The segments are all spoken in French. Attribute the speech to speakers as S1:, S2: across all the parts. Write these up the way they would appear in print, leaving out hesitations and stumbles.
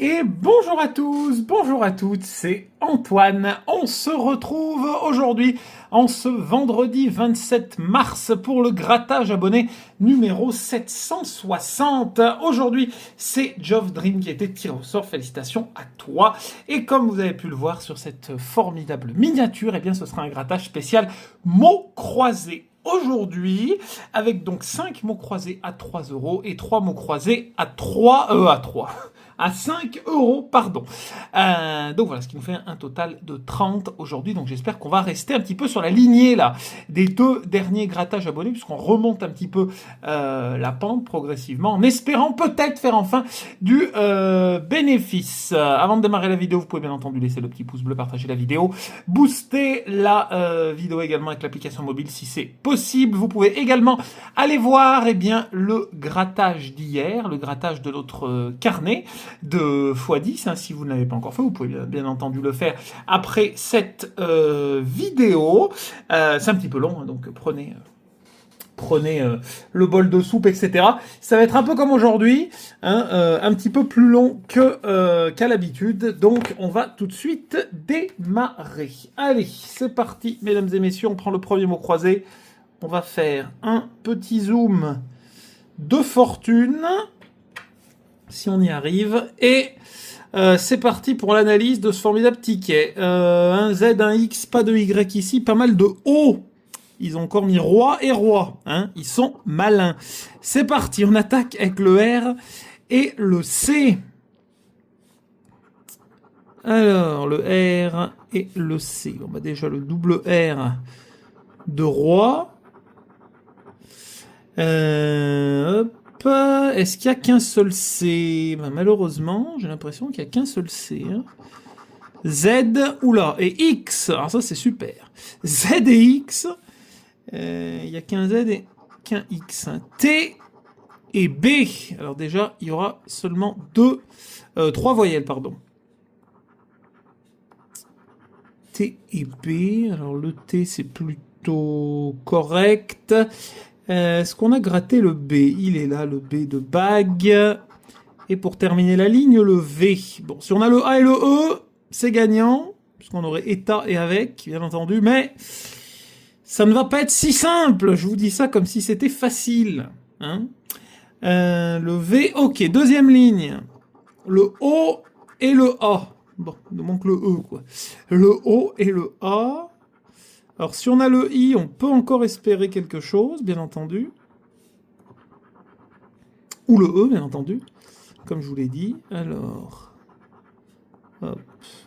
S1: Et bonjour à tous, bonjour à toutes, c'est Antoine. On se retrouve aujourd'hui, en ce vendredi 27 mars, pour le grattage abonné numéro 760. Aujourd'hui, c'est Geoff Dream qui a été tiré au sort. Félicitations à toi. Et comme vous avez pu le voir sur cette formidable miniature, eh bien, ce sera un grattage spécial mots croisés. Aujourd'hui, avec donc 5 mots croisés à 3 euros et 3 mots croisés à 5 euros, pardon. Donc voilà, ce qui nous fait un total de 30 aujourd'hui. Donc j'espère qu'on va rester un petit peu sur la lignée là des deux derniers grattages abonnés, puisqu'on remonte un petit peu la pente progressivement, en espérant peut-être faire enfin du bénéfice. Avant de démarrer la vidéo, vous pouvez bien entendu laisser le petit pouce bleu, partager la vidéo, booster la vidéo également avec l'application mobile si c'est possible. Vous pouvez également aller voir le grattage d'hier, le grattage de notre carnet de x10, si vous ne l'avez pas encore fait, vous pouvez bien entendu le faire après cette vidéo. C'est un petit peu long, donc prenez le bol de soupe, etc. Ça va être un peu comme aujourd'hui, un petit peu plus long qu'à l'habitude. Donc on va tout de suite démarrer. Allez, c'est parti, mesdames et messieurs, on prend le premier mot croisé. On va faire un petit zoom de fortune, si on y arrive, et c'est parti pour l'analyse de ce formidable ticket. Un Z, un X, pas de Y ici, pas mal de O. Ils ont encore mis roi et roi, ils sont malins. C'est parti, on attaque avec le R et le C. Alors, le R et le C. On va déjà le double R de roi. Hop. Est-ce qu'il n'y a qu'un seul C? Malheureusement, j'ai l'impression qu'il n'y a qu'un seul C. Z, oula, et X. Alors ça, c'est super. Z et X. Il n'y a qu'un Z et qu'un X. T et B. Alors déjà, il y aura seulement trois voyelles, pardon. T et B. Alors le T, c'est plutôt correct. Est-ce qu'on a gratté le B? Il est là, le B de bague. Et pour terminer la ligne, le V. Bon, si on a le A et le E, c'est gagnant, puisqu'on aurait état et avec, bien entendu, mais ça ne va pas être si simple. Je vous dis ça comme si c'était facile. Le V, ok. Deuxième ligne. Le O et le A. Bon, il nous manque le E, quoi. Le O et le A. Alors, si on a le I, on peut encore espérer quelque chose, bien entendu. Ou le E, bien entendu, comme je vous l'ai dit. Alors, hop.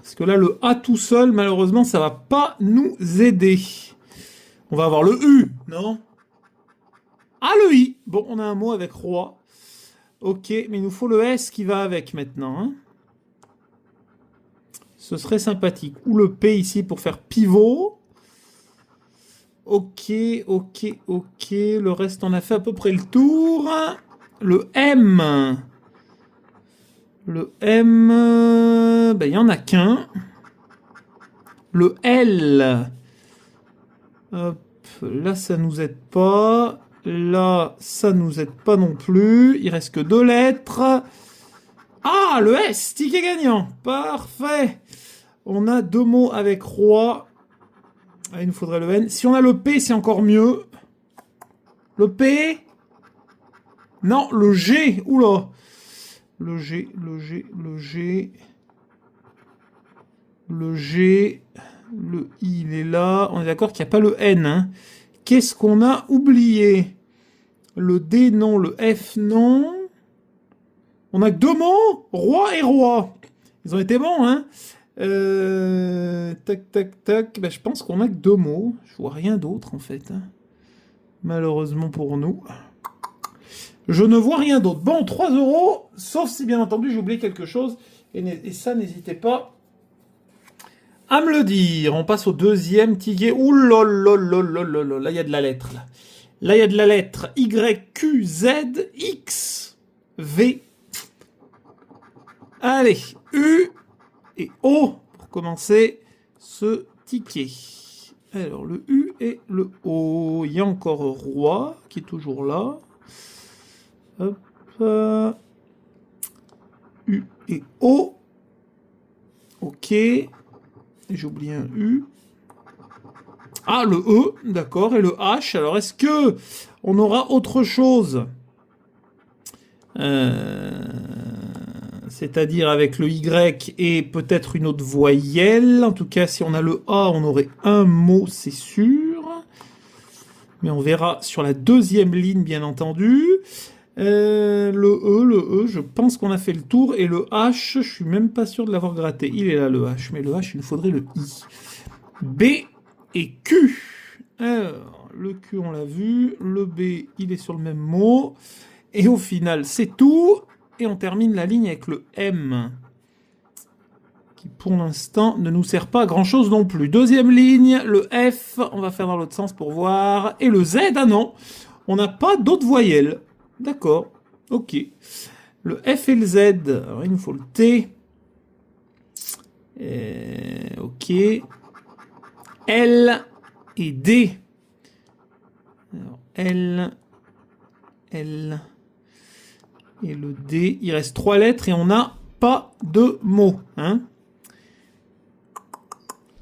S1: Parce que là, le A tout seul, malheureusement, ça va pas nous aider. On va avoir le U, non? Ah, le I. Bon, on a un mot avec roi. Ok, mais il nous faut le S qui va avec maintenant. Ce serait sympathique. Ou le P ici pour faire pivot. Ok. Le reste, on a fait à peu près le tour. Le M. Le M, il y en a qu'un. Le L. Hop, là, ça nous aide pas. Là, ça nous aide pas non plus. Il reste que 2 lettres. Ah, le S, ticket gagnant. Parfait. On a 2 mots avec roi. Ah, il nous faudrait le N. Si on a le P, c'est encore mieux. Le P. Non, le G. Oula. Le G. Le I, il est là. On est d'accord qu'il n'y a pas le N. Qu'est-ce qu'on a oublié? Le D, non. Le F, non. On a que 2 mots. Roi et roi. Ils ont été bons, tac. Je pense qu'on a que 2 mots. Je vois rien d'autre, en fait. Malheureusement pour nous. Je ne vois rien d'autre. Bon, 3 euros, sauf si, bien entendu, j'ai oublié quelque chose. Et ça, n'hésitez pas à me le dire. On passe au deuxième ticket. Ouh là là là là là là. Là, il y a de la lettre. Là, il y a de la lettre. Y, Q, Z, X, V. Allez, U et O pour commencer ce ticket. Alors, le U et le O. Il y a encore roi qui est toujours là. Hop. U et O. Ok. J'ai oublié un U. Ah, le E, d'accord, et le H. Alors, est-ce que on aura autre chose c'est-à-dire avec le Y et peut-être une autre voyelle. En tout cas, si on a le A, on aurait un mot, c'est sûr. Mais on verra sur la deuxième ligne, bien entendu. Le E, je pense qu'on a fait le tour. Et le H, je suis même pas sûr de l'avoir gratté. Il est là, le H. Mais le H, il nous faudrait le I. B et Q. Alors, le Q, on l'a vu. Le B, il est sur le même mot. Et au final, c'est tout. Et on termine la ligne avec le M. Qui, pour l'instant, ne nous sert pas à grand-chose non plus. Deuxième ligne, le F. On va faire dans l'autre sens pour voir. Et le Z, ah non. On n'a pas d'autres voyelles. D'accord. Ok. Le F et le Z. Alors, il nous faut le T. Ok. L et D. Alors, L. Et le D. Il reste 3 lettres et on n'a pas de mots. Hein.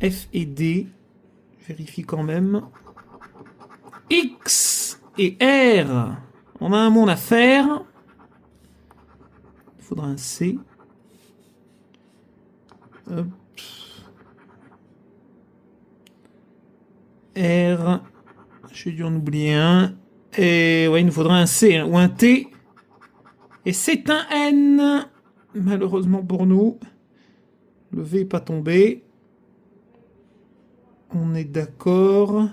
S1: F et D. Je vérifie quand même. X et R. On a un monde à faire. Il faudra un C. Hop. R. J'ai dû en oublier un. Et ouais, il nous faudra un C hein, ou un T. Et c'est un N. Malheureusement pour nous. Le V n'est pas tombé. On est d'accord.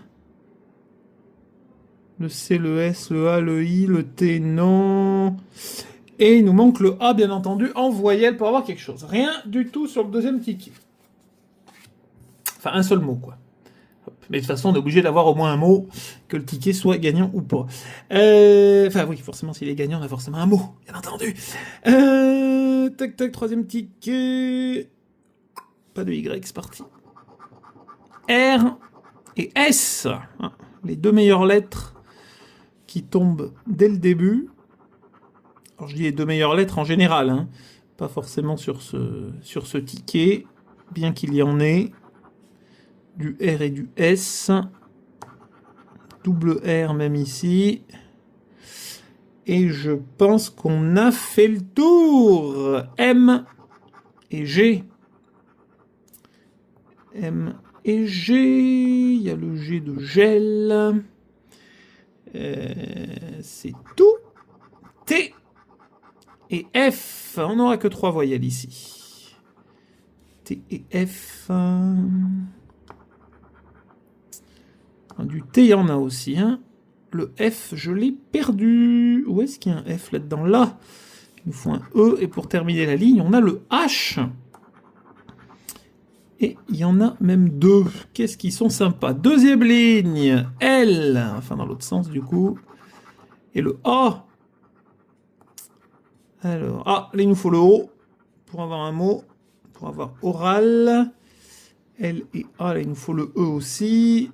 S1: Le C, le S, le A, le I, le T, non. Et il nous manque le A, bien entendu, en voyelle pour avoir quelque chose. Rien du tout sur le deuxième ticket. Enfin, un seul mot, quoi. Mais de toute façon, on est obligé d'avoir au moins un mot, que le ticket soit gagnant ou pas. Enfin, oui, forcément, s'il est gagnant, on a forcément un mot, bien entendu. Tac, tac, troisième ticket. Pas de Y, c'est parti. R et S. Les deux meilleures lettres qui tombent dès le début. Alors, je dis les deux meilleures lettres en général, hein, pas forcément sur ce ticket, bien qu'il y en ait. Du R et du S. Double R même ici. Et je pense qu'on a fait le tour. M et G. M et G. Il y a le G de gel. C'est tout. T et F. On n'aura que 3 voyelles ici. T et F. Du T, il y en a aussi. Hein. Le F, je l'ai perdu. Où est-ce qu'il y a un F là-dedans? Là. Il nous faut un E. Et pour terminer la ligne, on a le H. Et il y en a même 2. Qu'est-ce qui sont sympas? Deuxième ligne. L. Enfin, dans l'autre sens, du coup. Et le A. Alors, là, il nous faut le O. Pour avoir un mot. Pour avoir oral. L et A, là, il nous faut le E aussi.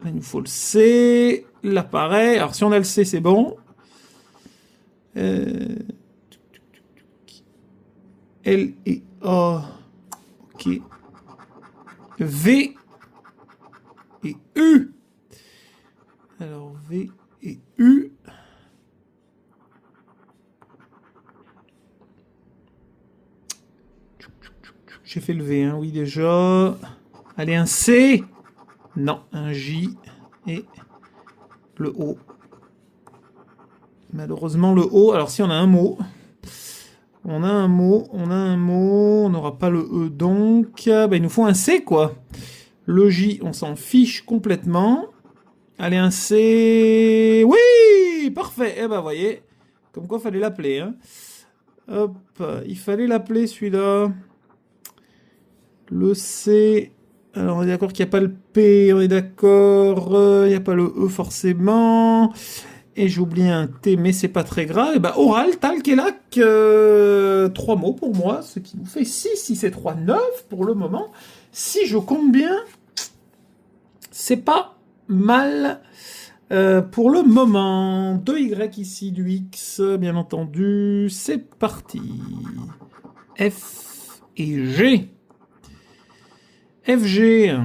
S1: Là, il nous faut le C. Là, pareil. Alors, si on a le C, c'est bon. L et A. Ok. V et U. Alors, V et U. J'ai fait le V, hein, oui, déjà. Allez, un C. Non, un J et le O. Malheureusement, le O. Alors, si on a un mot, on n'aura pas le E, donc il nous faut un C, quoi. Le J, on s'en fiche complètement. Allez, un C. Oui, parfait. Eh ben, voyez, comme quoi, fallait l'appeler. Hein. Hop, il fallait l'appeler, celui-là. Le C. Alors, on est d'accord qu'il n'y a pas le P, on est d'accord, il n'y a pas le E forcément. Et j'ai oublié un T, mais c'est pas très grave. Et bah, oral, talc et lac, 3 mots pour moi, ce qui nous fait 6, 6 et 3, 9 pour le moment. Si je compte bien, c'est pas mal pour le moment. 2Y ici, du X, bien entendu. C'est parti. F et G. FG.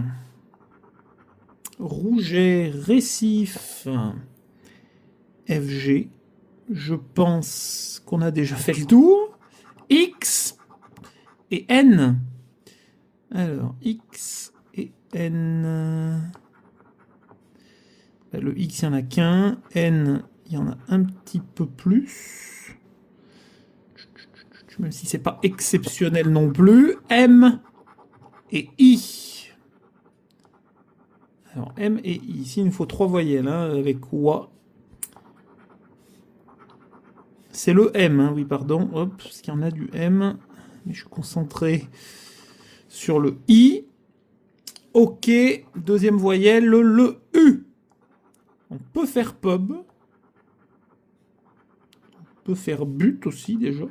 S1: Rouget, récif. FG. Je pense qu'on a déjà fait le tour. X et N. Alors, X et N. Le X, il n'y en a qu'un. N, il y en a un petit peu plus. Même si c'est pas exceptionnel non plus. M et I. Alors, M et I. Ici, il nous faut 3 voyelles, hein, avec OA. C'est le M, hein, oui, pardon. Hop, parce qu'il y en a du M. Mais je suis concentré sur le I. OK, deuxième voyelle, le U. On peut faire pub. On peut faire but aussi, déjà.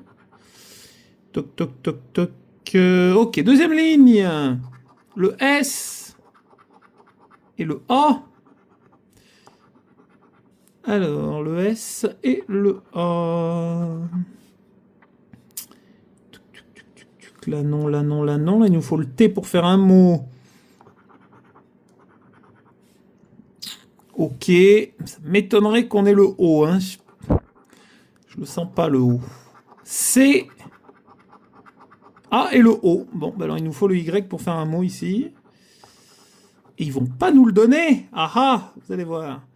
S1: Toc, toc, toc, toc. OK, deuxième ligne. Le S et le A. Alors, le S et le A. Là, non, là, non, là, non. Là, il nous faut le T pour faire un mot. OK. Ça m'étonnerait qu'on ait le O. Hein. Je le sens pas, le O. C. A et le O. Bon, bah alors il nous faut le Y pour faire un mot ici. Et ils vont pas nous le donner. Ah ah, vous allez voir.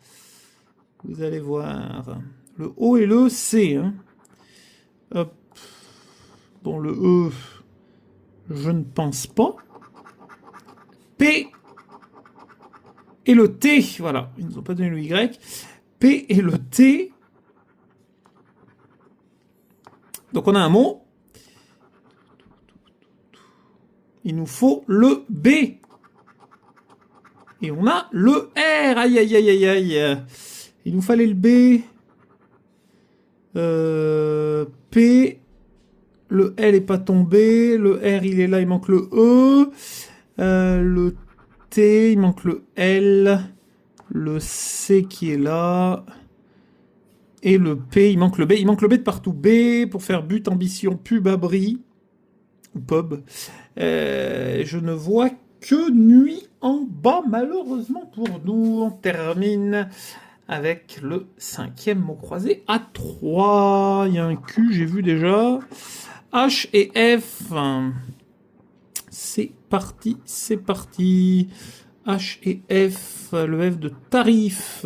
S1: Vous allez voir. Le O et le C. Hein. Hop. Bon, le E, je ne pense pas. P et le T. Voilà, ils nous ont pas donné le Y. P et le T. Donc on a un mot. Il nous faut le B. Et on a le R. Aïe, aïe, aïe, aïe, aïe. Il nous fallait le B. P. Le L n'est pas tombé. Le R, il est là. Il manque le E. Le T, il manque le L. Le C qui est là. Et le P, il manque le B. Il manque le B de partout. B pour faire but, ambition, pub, abri. Ou pub. Je ne vois que nuit en bas, malheureusement pour nous. On termine avec le 5e mot croisé à 3. Il y a un Q, j'ai vu déjà. H et F. C'est parti, c'est parti. H et F, le F de tarif,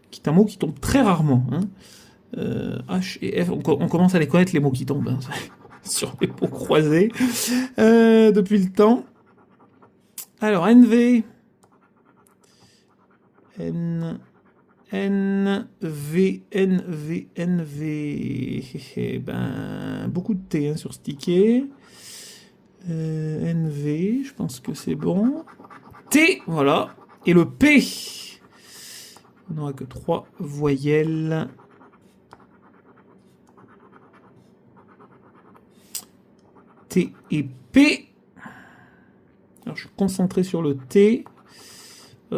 S1: qui est un mot qui tombe très rarement. Hein. H et F, on commence à les connaître, les mots qui tombent. Hein. Sur les mots croisés depuis le temps. Alors, NV. N, V, NV, NV. Ben, beaucoup de T hein, sur ce ticket. NV, je pense que c'est bon. T, voilà. Et le P. On n'aura que 3 voyelles. T et P. Alors, je suis concentré sur le T.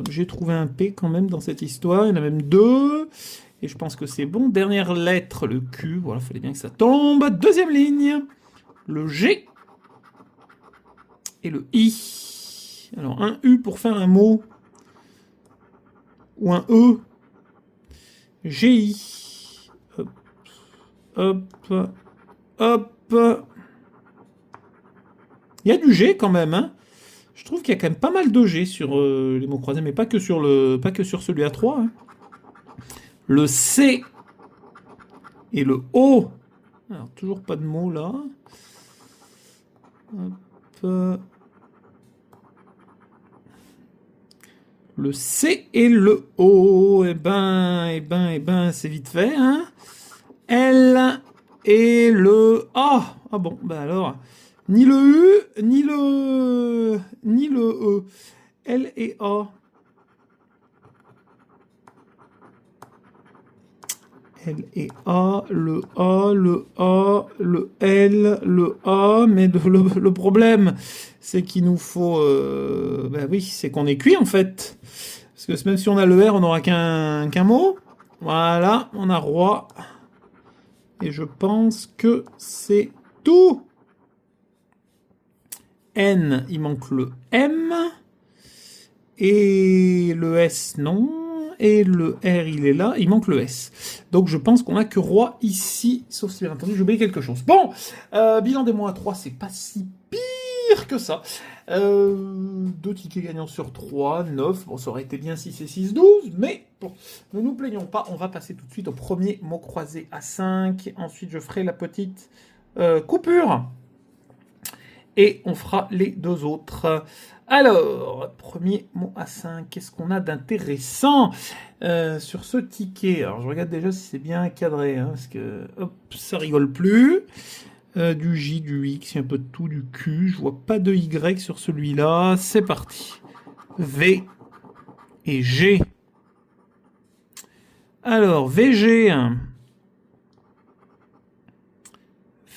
S1: J'ai trouvé un P quand même dans cette histoire. Il y en a même 2. Et je pense que c'est bon. Dernière lettre, le Q. Voilà, il fallait bien que ça tombe. Deuxième ligne. Le G. Et le I. Alors, un U pour faire un mot. Ou un E. GI. Hop. Hop. Hop. Il y a du G quand même, hein. Je trouve qu'il y a quand même pas mal de G sur les mots croisés, mais pas que sur celui à 3. Hein. Le C et le O. Alors, toujours pas de mots là. Hop. Le C et le O. Eh ben, c'est vite fait, hein. L et le A. Ah bon, bah alors... Ni le U, ni le E. L et A. L et A, le A, le A, le L, le A. Mais le problème, c'est qu'il nous faut... ben oui, c'est qu'on est cuit en fait. Parce que même si on a le R, on n'aura qu'un mot. Voilà, on a roi. Et je pense que c'est tout. N, il manque le M. Et le S, non. Et le R, il est là. Il manque le S. Donc, je pense qu'on n'a que roi ici. Sauf si, bien entendu, j'ai oublié quelque chose. Bon, bilan des mois à 3, c'est pas si pire que ça. 2 tickets gagnants sur 3, 9. Bon, ça aurait été bien 6 et 6, 12. Mais bon, ne nous plaignons pas. On va passer tout de suite au premier mot croisé à 5. Ensuite, je ferai la petite coupure. Et on fera les 2 autres. Alors, premier mot à 5, qu'est-ce qu'on a d'intéressant sur ce ticket? Alors, je regarde déjà si c'est bien cadré, hein, parce que, hop, ça rigole plus. Du J, du X, il y a un peu de tout, du Q. Je vois pas de Y sur celui-là. C'est parti. V et G. Alors, VG.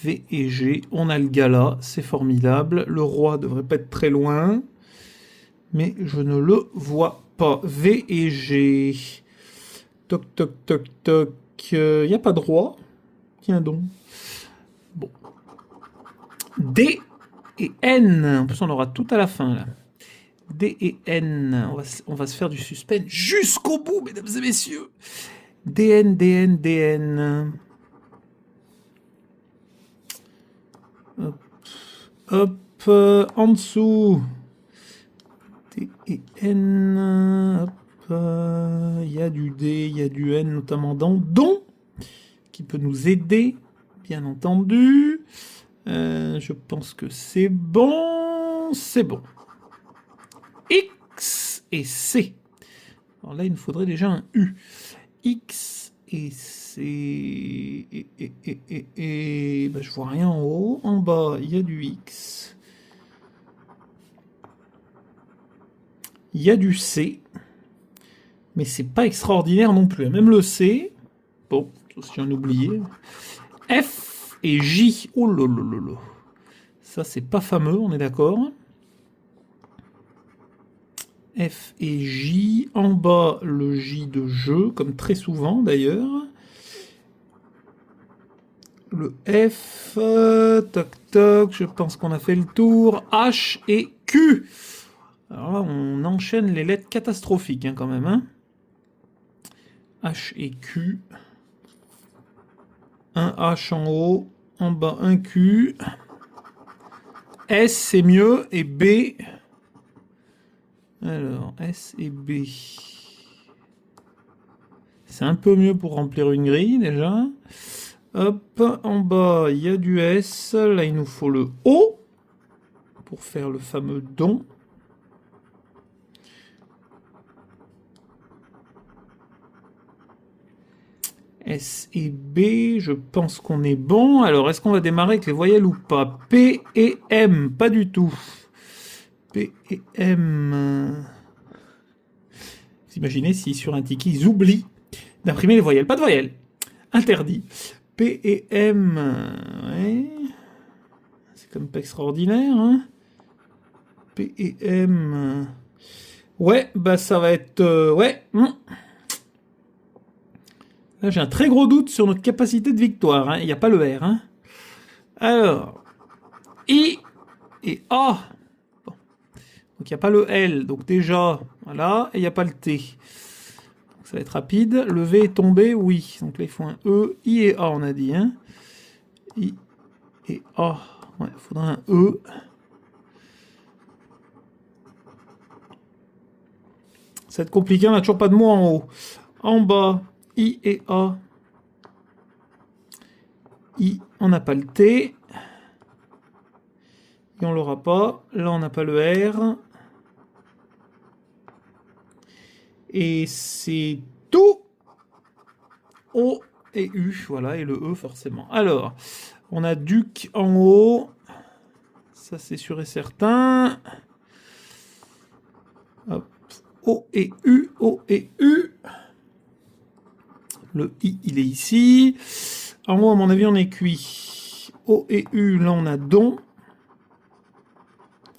S1: V et G, on a le gala, c'est formidable. Le roi devrait pas être très loin, mais je ne le vois pas. V et G. Toc, toc, toc, toc. Il n'y a pas de roi. Tiens donc. Bon. D et N. En plus, on aura tout à la fin, là. D et N. On va se faire du suspense jusqu'au bout, mesdames et messieurs. DN, DN, DN. Hop, en dessous. D et N. Hop, il y a du D, il y a du N, notamment dans don, qui peut nous aider, bien entendu. Je pense que c'est bon. C'est bon. X et C. Alors là, il nous faudrait déjà un U. X et C. Et ben, je vois rien en haut. En bas, il y a du X. Il y a du C. Mais c'est pas extraordinaire non plus. Même le C. Bon, j'en ai oublié. F et J. Oh là là là là. Ça, c'est pas fameux, on est d'accord. F et J. En bas, le J de jeu, comme très souvent d'ailleurs. Le F. Toc toc, je pense qu'on a fait le tour. H et Q. Alors là, on enchaîne les lettres catastrophiques hein, quand même. Hein. H et Q. Un H en haut, en bas un Q. S c'est mieux et B. Alors S et B. C'est un peu mieux pour remplir une grille déjà. Hop, en bas il y a du S. Là il nous faut le O pour faire le fameux don. S et B, je pense qu'on est bon. Alors, est-ce qu'on va démarrer avec les voyelles ou pas? P et M, pas du tout. P et M. Vous imaginez si sur un ticket, ils oublient d'imprimer les voyelles. Pas de voyelles. Interdit. P et M. Ouais. C'est quand même pas extraordinaire. Hein. P et M. Ouais, bah ça va être... ouais. Là, j'ai un très gros doute sur notre capacité de victoire. Hein. Il n'y a pas le R. Hein. Alors, I et A. Bon. Donc, il n'y a pas le L. Donc, déjà, voilà. Et il n'y a pas le T. Donc, ça va être rapide. Le V est tombé, oui. Donc, là, il faut un E. I et A, on a dit. Hein. I et A. Ouais, il faudra un E. Ça va être compliqué. On n'a toujours pas de mot en haut. En bas. I et A. I, on n'a pas le T. Et on l'aura pas. Là, on n'a pas le R. Et c'est tout. O et U. Voilà, et le E, forcément. Alors, on a Duc en haut. Ça, c'est sûr et certain. Hop. O et U. O et U. Le I, il est ici. En haut, à mon avis, on est cuit. O et U, là, on a don.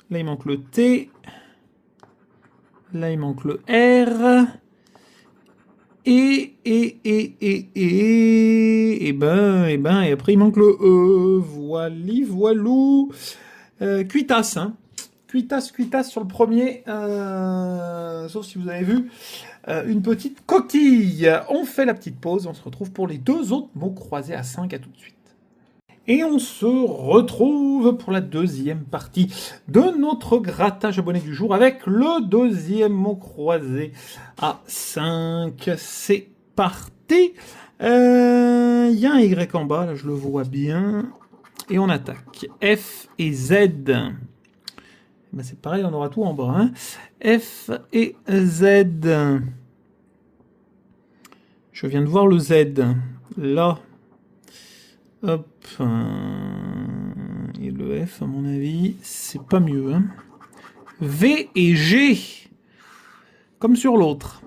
S1: Là, il manque le T. Là, il manque le R. Et ben, et après, il manque le E. Voilou. Cuitasse, hein. cuitas sur le premier, sauf si vous avez vu, une petite coquille. On fait la petite pause, on se retrouve pour les deux autres mots croisés à 5, à tout de suite. Et on se retrouve pour la deuxième partie de notre grattage abonné du jour avec le deuxième mot croisé à 5. C'est parti. Il y a un Y en bas, là je le vois bien. Et on attaque. F et Z. Ben c'est pareil, on aura tout en bas. Hein. F et Z. Je viens de voir le Z. Là. Hop. Et le F, à mon avis, c'est pas mieux. Hein. V et G. Comme sur l'autre.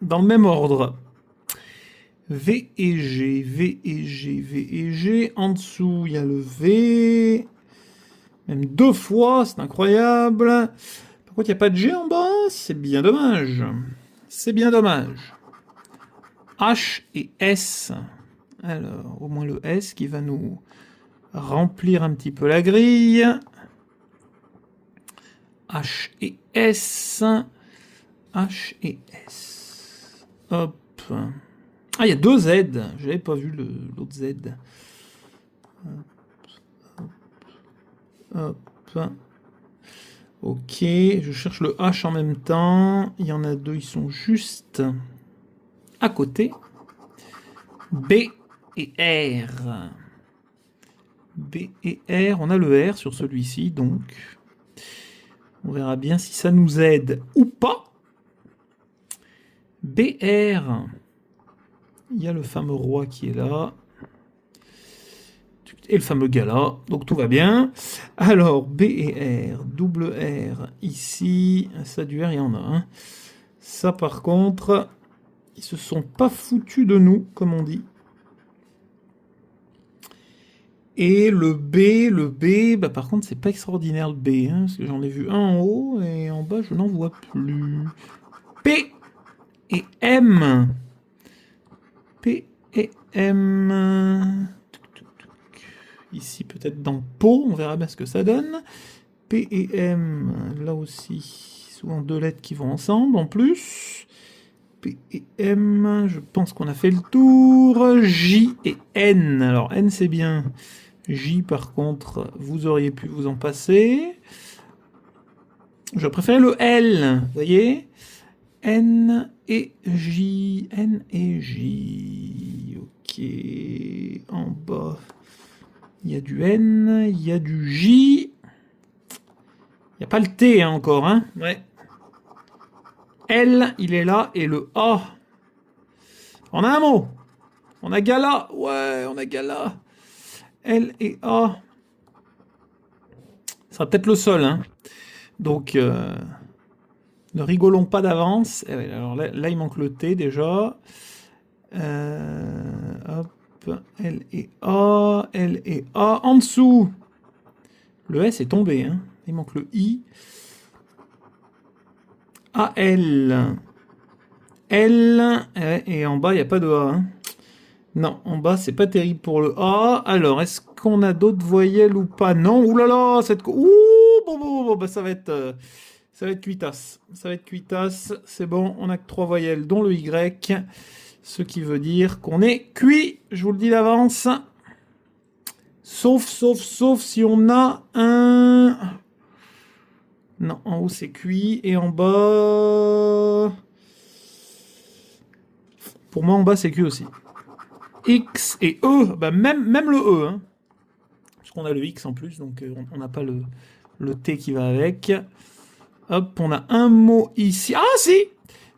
S1: Dans le même ordre. V et G, V et G, V et G. En dessous, il y a le V. Même 2 fois, c'est incroyable. Par contre, il n'y a pas de G en bas. C'est bien dommage. C'est bien dommage. H et S. Alors, au moins le S qui va nous remplir un petit peu la grille. H et S. H et S. Hop. Ah, il y a 2 Z. Je n'avais pas vu l'autre Z. Hop. Hop. Ok, je cherche le H en même temps. Il y en a 2, ils sont juste à côté. B et R. B et R, on a le R sur celui-ci, donc on verra bien si ça nous aide ou pas. BR, il y a le fameux roi qui est là. Et le fameux gala, donc tout va bien. Alors, B et R, double R, ici, ça du R, il y en a un. Ça par contre, ils se sont pas foutus de nous, comme on dit. Et le B, bah par contre, c'est pas extraordinaire le B, hein, parce que j'en ai vu un en haut, et en bas, je n'en vois plus. P et M. P et M. Ici, peut-être dans pot, on verra bien ce que ça donne. P et M, là aussi, souvent 2 lettres qui vont ensemble, en plus. P et M, je pense qu'on a fait le tour. J et N. Alors, N, c'est bien. J, par contre, vous auriez pu vous en passer. Je préfère le L, vous voyez. N et J. N et J. Ok. En bas, il y a du N, il y a du J. Il n'y a pas le T hein, encore, hein. Ouais. L, il est là, et le A. On a un mot. On a gala. Ouais, on a gala. L et A. Ça sera peut-être le seul, hein. Donc, ne rigolons pas d'avance. Alors là, il manque le T déjà. Hop. L et A. L et A. En dessous. Le S est tombé, hein. Il manque le I. A, L. L. Et en bas, il n'y a pas de A, hein. Non, en bas, c'est pas terrible pour le A. Alors, est-ce qu'on a d'autres voyelles ou pas? Non. Ouh là là, cette... Ouh, bon, bah, ça va être cuitasse. Ça va être cuitasse. C'est bon, on a que 3 voyelles, dont le Y. Ce qui veut dire qu'on est cuit. Je vous le dis d'avance. Sauf si on a un... Non, en haut, c'est cuit. Et en bas... Pour moi, en bas, c'est cuit aussi. X et E, bah même le E, hein. Parce qu'on a le X en plus, donc on n'a pas le T qui va avec. Hop, on a un mot ici. Ah si,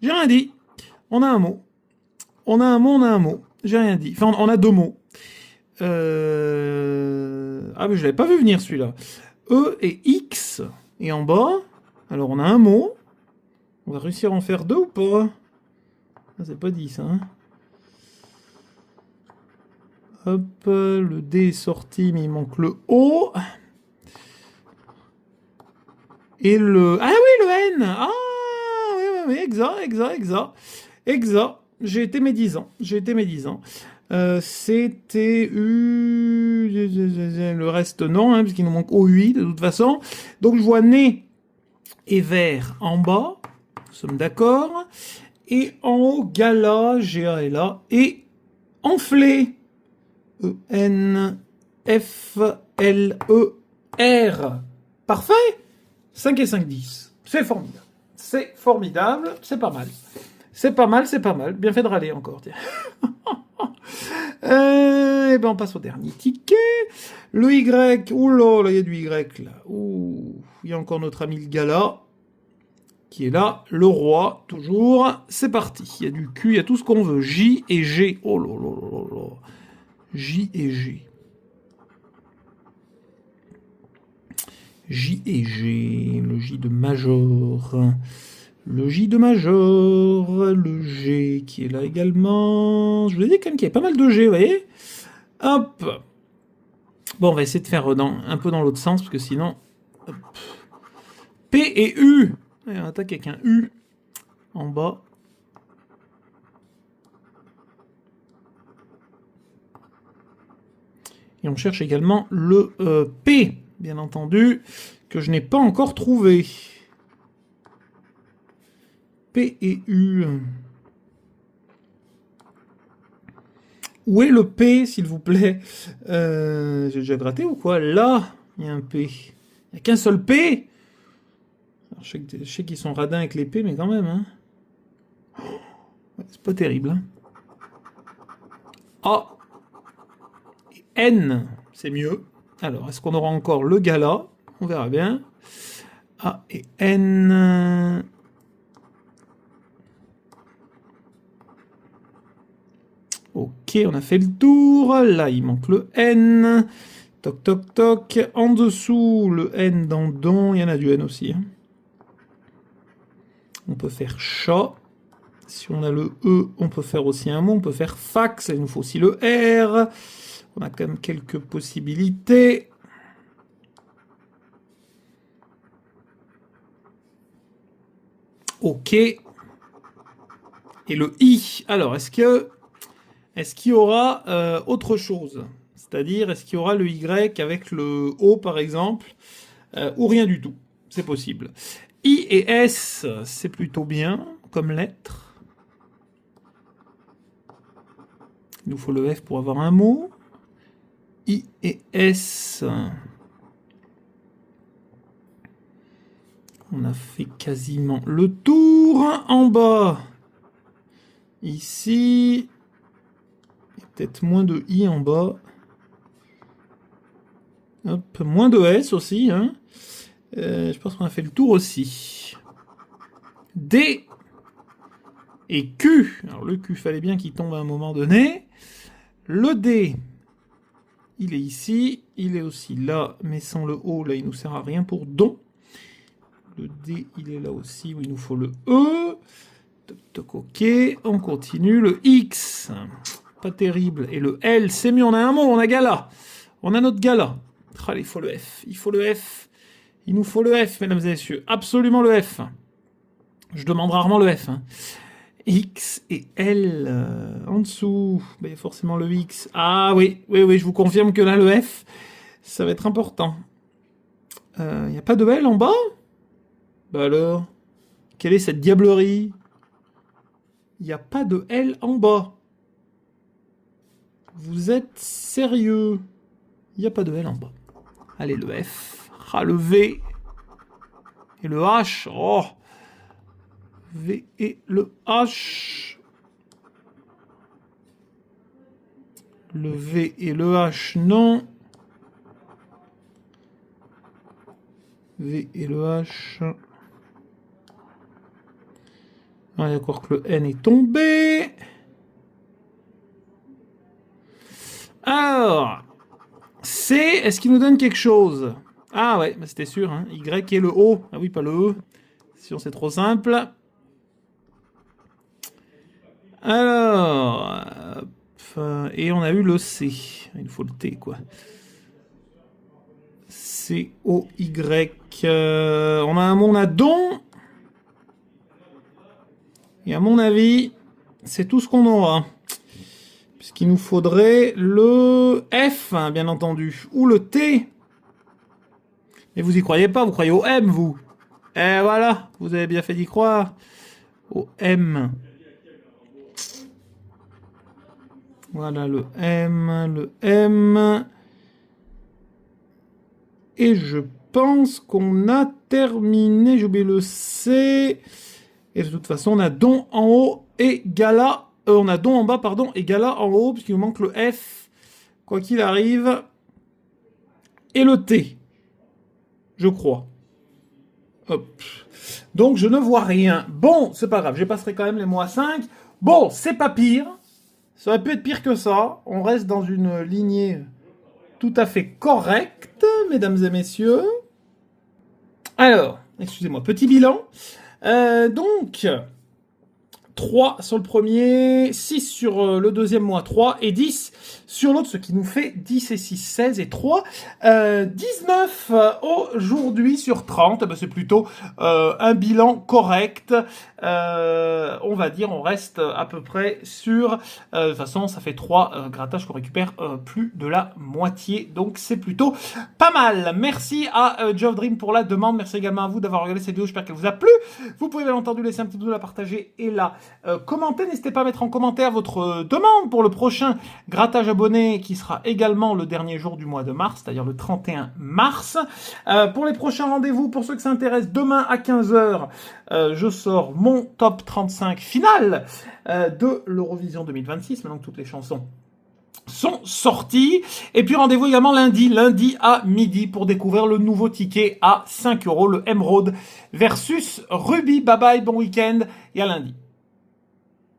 S1: j'ai rien dit. On a un mot. On a un mot. J'ai rien dit. Enfin, on a 2 mots. Ah, mais je l'avais pas vu venir celui-là. E et X. Et en bas, alors on a un mot. On va réussir à en faire 2 ou pas? Ah, c'est pas dit ça, hein. Hop, le D est sorti, mais il manque le O. Et le... Ah oui, le N. Ah, oui, exa. J'ai été médisant. C'était Le reste, non, hein, puisqu'il nous manque OUI, de toute façon. Donc, je vois nez et vert en bas. Nous sommes d'accord. Et en haut, gala, G-A-L-A. Et enflé. E-N-F-L-E-R. Parfait. 5 et 5, 10. C'est formidable. C'est formidable. C'est pas mal. C'est pas mal, c'est pas mal. Bien fait de râler encore, tiens. Et ben on passe au dernier ticket. Le Y. Ouh là, il y a du Y là. Ouh, il y a encore notre ami le gala qui est là. Le roi, toujours. C'est parti. Il y a du Q, il y a tout ce qu'on veut. J et G. Oh là là là là. J et G. J et G. Le J de major. Le J de major. Le G qui est là également. Je vous ai dit quand même qu'il y a pas mal de G, vous voyez. Hop. Bon, on va essayer de faire un peu dans l'autre sens, parce que sinon... Hop. P et U. Et on attaque avec un U en bas. Et on cherche également le P, bien entendu, que je n'ai pas encore trouvé. P et U. Où est le P, s'il vous plaît? J'ai déjà gratté ou quoi? Là, il y a un P. Il n'y a qu'un seul P. Alors, je sais qu'ils sont radins avec les P, mais quand même. Hein. Ouais, c'est pas terrible. Hein. A et N, c'est mieux. Alors, est-ce qu'on aura encore le gala? On verra bien. A et N... Ok, on a fait le tour. Là, il manque le N. Toc, toc, toc. En dessous, le N dans don. Il y en a du N aussi. Hein. On peut faire chat. Si on a le E, on peut faire aussi un mot. On peut faire fax. Il nous faut aussi le R. On a quand même quelques possibilités. Ok. Et le I. Alors, est-ce qu'il y aura autre chose? C'est-à-dire, est-ce qu'il y aura le Y avec le O, par exemple, ou rien du tout? C'est possible. I et S, c'est plutôt bien comme lettre. Il nous faut le F pour avoir un mot. I et S. On a fait quasiment le tour. En bas, ici... Peut-être moins de I en bas. Hop, moins de S aussi. Hein. Je pense qu'on a fait le tour aussi. D et Q. Alors le Q, fallait bien qu'il tombe à un moment donné. Le D, il est ici. Il est aussi là, mais sans le O, là, il nous sert à rien pour don. Le D, il est là aussi, où il nous faut le E. Toc, toc, ok. On continue. Le X. Pas terrible. Et le L, c'est mieux. On a un mot, on a gala. On a notre gala. Allez, il faut le F. Il faut le F. Il nous faut le F, mesdames et messieurs. Absolument le F. Je demande rarement le F. Hein. X et L. En dessous, il y a forcément le X. Ah oui, je vous confirme que là, le F, ça va être important. Il n'y a pas de L en bas? Bah alors, quelle est cette diablerie? Il n'y a pas de L en bas. Vous êtes sérieux? Il n'y a pas de L en bas. Allez, le F. Ah, le V. Et le H. Oh. V et le H. Le V et le H, non. V et le H. On est d'accord que le N est tombé. Alors, C, est-ce qu'il nous donne quelque chose? Ah ouais, bah c'était sûr, hein. Y et le O. Ah oui, pas le E. Sinon, c'est trop simple. Alors, et on a eu le C. Il nous faut le T, quoi. C-O-Y. On a un mot, on a don. Et à mon avis, c'est tout ce qu'on aura. qu'il nous faudrait le F, hein, bien entendu, ou le T. Et vous y croyez pas, vous croyez au M, vous. Et voilà, vous avez bien fait d'y croire. Au M. Voilà le M, le M. Et je pense qu'on a terminé. J'ai oublié le C. Et de toute façon, on a don en haut et gala. On a don en bas, pardon, et gala en haut, puisqu'il nous manque le F, quoi qu'il arrive. Et le T. Je crois. Hop. Donc, je ne vois rien. Bon, c'est pas grave, je passerai quand même les mois 5. Bon, c'est pas pire. Ça aurait pu être pire que ça. On reste dans une lignée tout à fait correcte, mesdames et messieurs. Alors, excusez-moi, petit bilan. Donc, 3 sur le premier, 6 sur le deuxième mois, 3 et 10 sur l'autre, ce qui nous fait 10 et 6, 16 et 3, 19 aujourd'hui sur 30. Ben, c'est plutôt un bilan correct. On va dire, on reste à peu près sur... de toute façon, ça fait 3 grattages qu'on récupère plus de la moitié. Donc, c'est plutôt pas mal. Merci à Geoff Dream pour la demande. Merci également à vous d'avoir regardé cette vidéo. J'espère qu'elle vous a plu. Vous pouvez bien entendu laisser un petit pouce, la partager et la commenter. N'hésitez pas à mettre en commentaire votre demande pour le prochain grattage abonné qui sera également le dernier jour du mois de mars, c'est-à-dire le 31 mars. Pour les prochains rendez-vous, pour ceux que ça intéresse, demain à 15 h, je sors mon top 35 final de l'Eurovision 2026, maintenant que toutes les chansons sont sorties. Et puis rendez-vous également lundi à midi pour découvrir le nouveau ticket à 5 €, le Emerald versus Ruby. Bye bye, bon week-end et à lundi.